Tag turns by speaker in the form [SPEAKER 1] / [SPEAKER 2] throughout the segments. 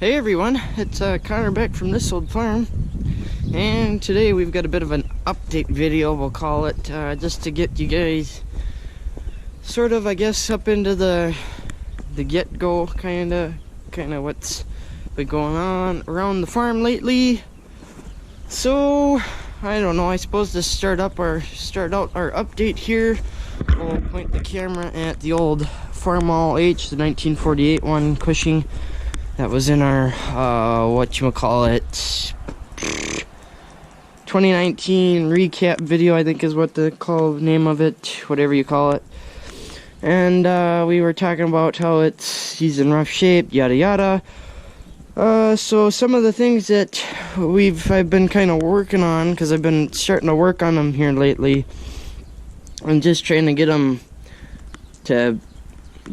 [SPEAKER 1] Hey everyone, it's Connor back from This Old Farm, and today we've got a bit of an update video, we'll call it, just to get you guys sort of, I guess, up into the get-go, kind of what's been going on around the farm lately. So I don't know, I suppose to start out our update here, we'll point the camera at the old Farmall H, the 1948 one, Cushing. That was in our, whatchamacallit, 2019 recap video, I think is what the name of it, whatever you call it. And we were talking about how he's in rough shape, yada yada. So some of the things that I've been kind of working on, because I've been starting to work on him here lately, and just trying to get him to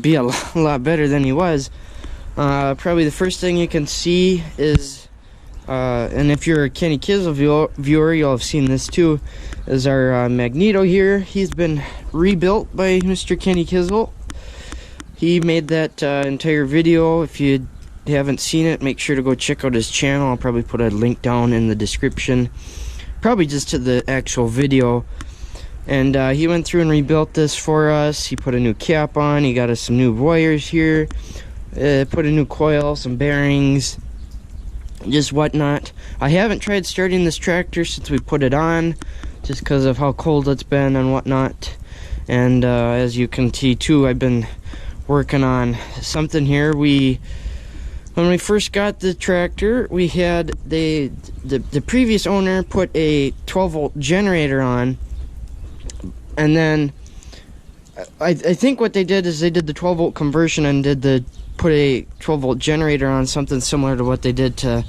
[SPEAKER 1] be a lot better than he was. Probably the first thing you can see is, and if you're a Kenny Kizzle viewer, you'll have seen this too, is our magneto here. He's been rebuilt by Mr. Kenny Kizzle. He made that entire video. If you haven't seen it, make sure to go check out his channel. I'll probably put a link down in the description, probably just to the actual video. And he went through and rebuilt this for us. He put a new cap on, he got us some new wires here, put a new coil, some bearings, just whatnot. I haven't tried starting this tractor since we put it on, just because of how cold it's been and whatnot. And as you can see too, I've been working on something here. When we first got the tractor, we had the previous owner put a 12-volt generator on, and then I think what they did is they did the 12-volt conversion and put a 12-volt generator on, something similar to what they did to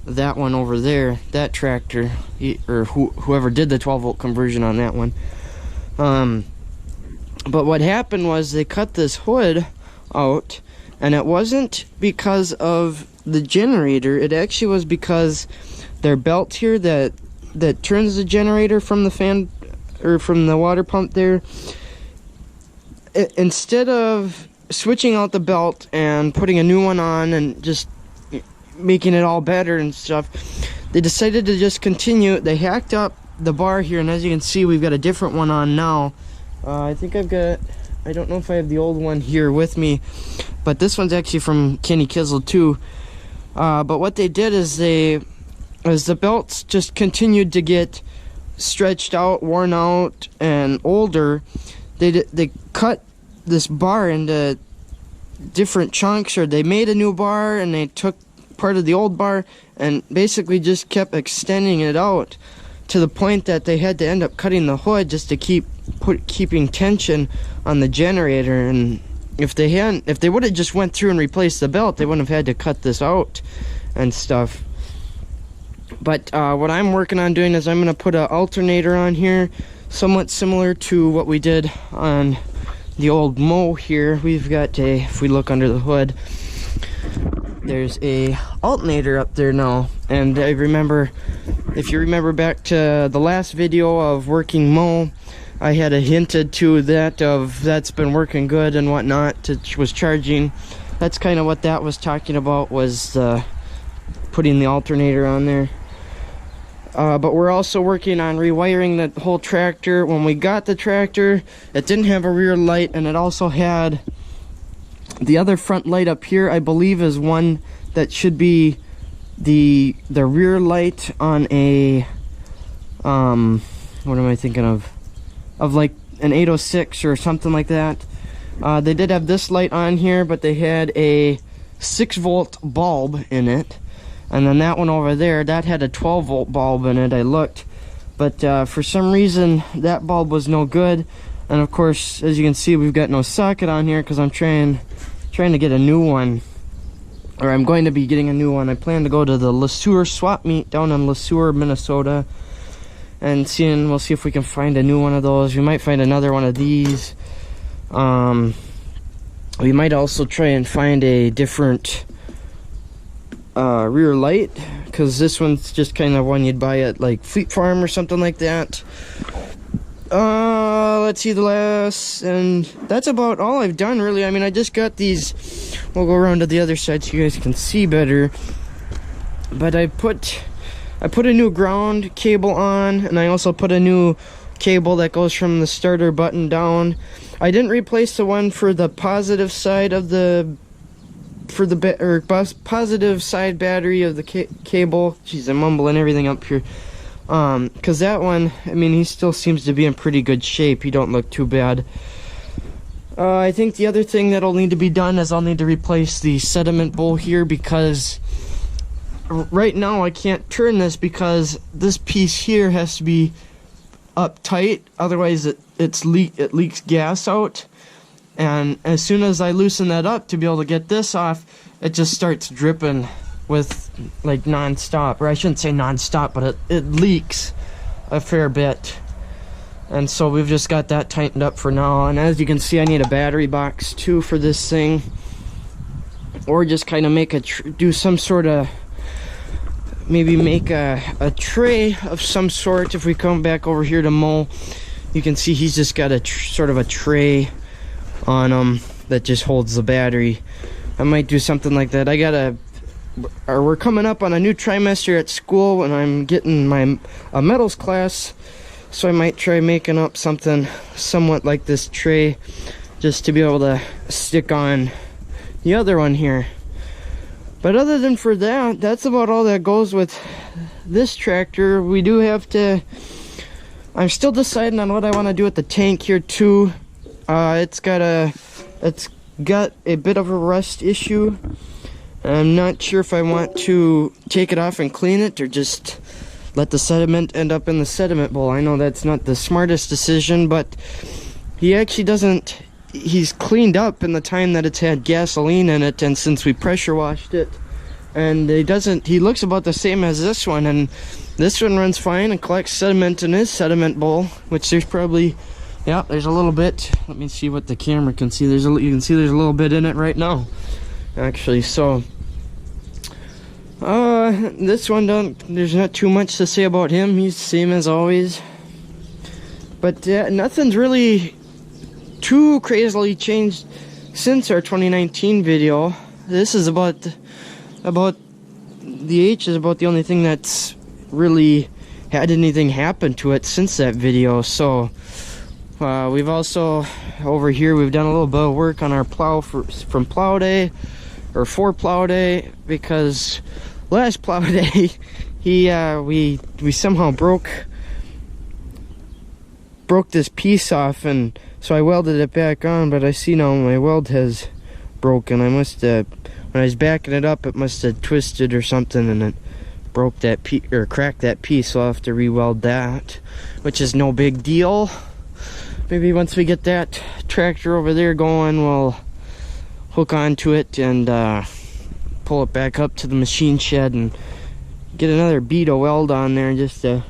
[SPEAKER 1] that one over there, that tractor, or whoever did the 12-volt conversion on that one. But what happened was they cut this hood out, and it wasn't because of the generator. It actually was because their belt here that turns the generator from the fan, or from the water pump there, instead of switching out the belt and putting a new one on and just making it all better and stuff, they decided to just continue. They hacked up the bar here, and as you can see, we've got a different one on now. I think I don't know if I have the old one here with me, but this one's actually from Kenny Kizzle too. But what they did is as the belts just continued to get stretched out, worn out, and older, they cut this bar into different chunks, or they made a new bar and they took part of the old bar and basically just kept extending it out to the point that they had to end up cutting the hood just to keeping tension on the generator. And if they would have just went through and replaced the belt, they wouldn't have had to cut this out and stuff. But what I'm working on doing is I'm going to put an alternator on here, somewhat similar to what we did on the old mow here. We've got if we look under the hood, there's a alternator up there now. And I remember, if you remember back to the last video of working mow, I had hinted to that's been working good and whatnot. It was charging. That's kind of what that was talking about, was putting the alternator on there. But we're also working on rewiring the whole tractor. When we got the tractor, it didn't have a rear light, and it also had the other front light up here, I believe, is one that should be the rear light on a what am I thinking of like an 806 or something like that. They did have this light on here, but they had a 6-volt bulb in it. And then that one over there, that had a 12-volt bulb in it, I looked. But for some reason, that bulb was no good. And of course, as you can see, we've got no socket on here because I'm trying to get a new one. Or I'm going to be getting a new one. I plan to go to the LeSueur swap meet down in LeSueur, Minnesota, and we'll see if we can find a new one of those. We might find another one of these. We might also try and find a different rear light, because this one's just kind of one you'd buy at like Fleet Farm or something like that. let's see the last, and that's about all I've done really. I mean, I just got these, we'll go around to the other side so you guys can see better. But I put a new ground cable on, and I also put a new cable that goes from the starter button down. I didn't replace the one for the positive side of the positive side battery of the cable. Jeez, I'm mumbling everything up here. Because that one, I mean, he still seems to be in pretty good shape. He don't look too bad. I think the other thing that'll need to be done is I'll need to replace the sediment bowl here, because right now I can't turn this because this piece here has to be up tight, otherwise it leaks gas out. And as soon as I loosen that up to be able to get this off, it just starts dripping with like non-stop, or I shouldn't say non-stop, but it leaks a fair bit. And so we've just got that tightened up for now. And as you can see, I need a battery box too for this thing, or just kind of make do some sort of, maybe make a tray of some sort. If we come back over here to Mo, you can see he's just got a sort of a tray on him that just holds the battery. I might do something like that. We're coming up on a new trimester at school, and I'm getting a metals class, so I might try making up something somewhat like this tray, just to be able to stick on the other one here. But other than for that, that's about all that goes with this tractor. We do have to, I'm still deciding on what I want to do with the tank here too. It's got a bit of a rust issue. I'm not sure if I want to take it off and clean it, or just let the sediment end up in the sediment bowl. I know that's not the smartest decision, but he actually doesn't, he's cleaned up in the time that it's had gasoline in it, and since we pressure washed it. And he looks about the same as this one, and this one runs fine and collects sediment in his sediment bowl, which there's probably, yeah, there's a little bit. Let me see what the camera can see. You can see there's a little bit in it right now, actually. So this one, there's not too much to say about him. He's the same as always. But nothing's really too crazily changed since our 2019 video. This is about the H is about the only thing that's really had anything happen to it since that video. So we've also, over here, we've done a little bit of work on our plow from plow day, or for plow day, because last plow day we somehow broke this piece off, and so I welded it back on, but I see now my weld has broken. I must have, when I was backing it up, it must have twisted or something, and it broke that piece, or cracked that piece, so I'll have to re-weld that, which is no big deal. Maybe once we get that tractor over there going, we'll hook onto it and pull it back up to the machine shed and get another bead of weld on there, just to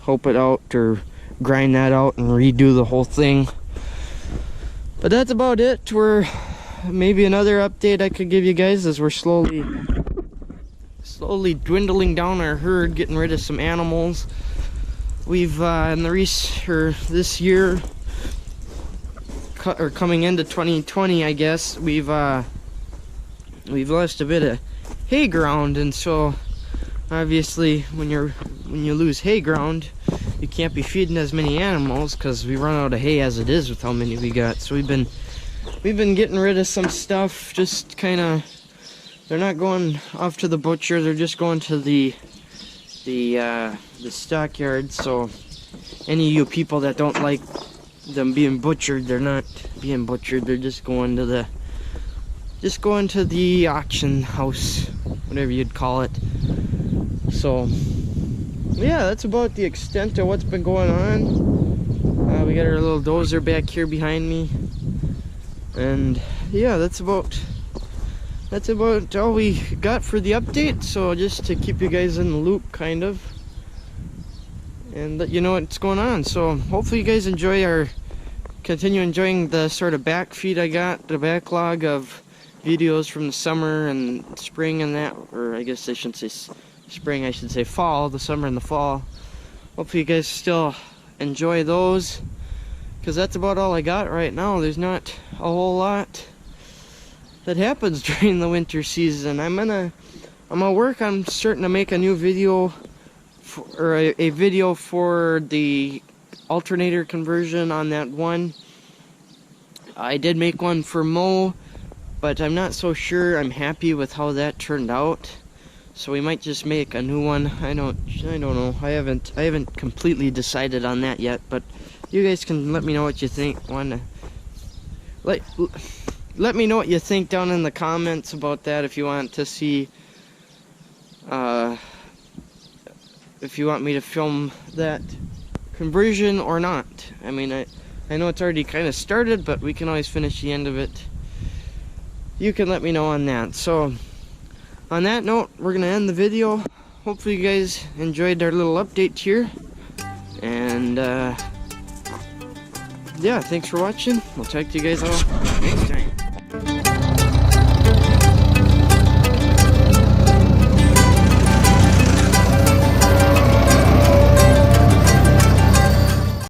[SPEAKER 1] hope it out, or grind that out and redo the whole thing. But that's about it. Maybe another update I could give you guys is we're slowly dwindling down our herd, getting rid of some animals. We've this year, or coming into 2020, I guess, we've lost a bit of hay ground, and so obviously when you lose hay ground, you can't be feeding as many animals, because we run out of hay as it is with how many we got. So we've been getting rid of some stuff, just kind of, they're not going off to the butcher, they're just going to the stockyard. So any of you people that don't like them being butchered, they're not being butchered, they're just going to the auction house, whatever you'd call it. So yeah, that's about the extent of what's been going on. We got our little dozer back here behind me, and yeah, that's about all we got for the update. So just to keep you guys in the loop, kind of, and let you know what's going on. So hopefully you guys continue enjoying the sort of back feed I got, the backlog of videos from the summer and spring and that, or I guess I shouldn't say spring, I should say fall, the summer and the fall. Hopefully you guys still enjoy those. because that's about all I got right now. There's not a whole lot that happens during the winter season. I'm gonna work on starting to make a new video or a video for the alternator conversion on that one. I did make one for Mo, but I'm not so sure I'm happy with how that turned out. So we might just make a new one. I don't know. I haven't completely decided on that yet, but you guys can let me know what you think. Let me know what you think down in the comments about that, if you want to see if you want me to film that conversion or not. I mean, I know it's already kind of started, but we can always finish the end of it. You can let me know on that. So on that note, we're gonna end the video. Hopefully you guys enjoyed our little update here, and yeah, thanks for watching. We'll talk to you guys all next time.